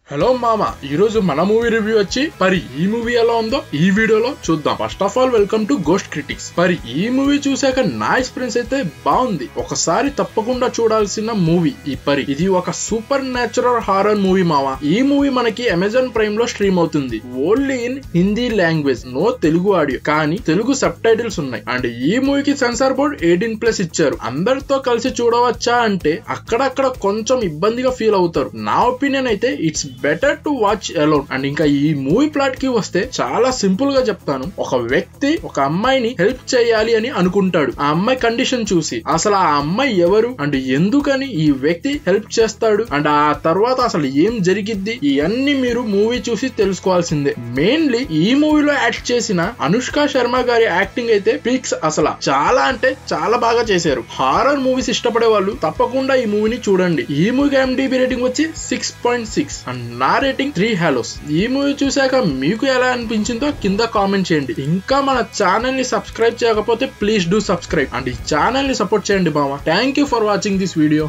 Hello మామ, ఈ రోజు మన మూవీ రివ్యూ వచ్చి పరి. ఈ మూవీ ఎలా ఉందో ఈ వీడియోలో చూద్దాం. First of all welcome to ghost critics. పరి ఈ మూవీ చూసాక నా ఎక్స్పీరియన్స్ అయితే బాగుంది. ఒకసారి తప్పకుండా చూడాల్సిన మూవీ ఈ పరి. ఇది ఒక సూపర్ న్యాచురల్ హారర్ మూవీ మామ. ఈ మూవీ మనకి అమెజాన్ ప్రైమ్ లో స్ట్రీమ్ అవుతుంది. Only in Hindi language, no Telugu audio, కానీ తెలుగు సబ్ టైటిల్స్ ఉన్నాయి. అండ్ ఈ మూవీకి సెన్సార్ బోర్డ్ 18+ ఇచ్చారు. అందరితో కలిసి చూడవచ్చా అంటే అక్కడక్కడ కొంచెం ఇబ్బందిగా ఫీల్ అవుతారు. నా ఒపీనియన్ అయితే it's better to watch alone. And ఇంకా ఈ మూవీ ప్లాట్ కి వస్తే చాలా సింపుల్ గా చెప్తాను. ఒక వ్యక్తి ఒక అమ్మాయిని హెల్ప్ చేయాలి అని అనుకుంటాడు. ఆ అమ్మాయి కండిషన్ చూసి అసలు ఆ అమ్మాయి ఎవరు అండ్ ఎందుకని ఈ వ్యక్తి హెల్ప్ చేస్తాడు అండ్ ఆ తర్వాత అసలు ఏం జరిగిద్ది, ఇవన్నీ మీరు మూవీ చూసి తెలుసుకోవాల్సిందే. మెయిన్లీ ఈ మూవీలో యాక్ట్ చేసిన అనుష్క శర్మ గారి యాక్టింగ్ అయితే పీక్స్. అసలు చాలా అంటే చాలా బాగా చేశారు. హారర్ మూవీస్ ఇష్టపడే వాళ్ళు తప్పకుండా ఈ మూవీని చూడండి. ఈ మూవీకి IMDb రేటింగ్ వచ్చి 6.6 అండ్ నా రేటింగ్ 3 హాలోస్. ఈ మూవీ చూసాక మీకు ఎలా అనిపించిందో కింద కామెంట్ చేయండి. ఇంకా మన ఛానల్ ని సబ్స్క్రైబ్ చేయకపోతే ప్లీజ్ డూ సబ్స్క్రైబ్ అండ్ ఈ ఛానల్ ని సపోర్ట్ చేయండి బావా. Thank you for watching this video.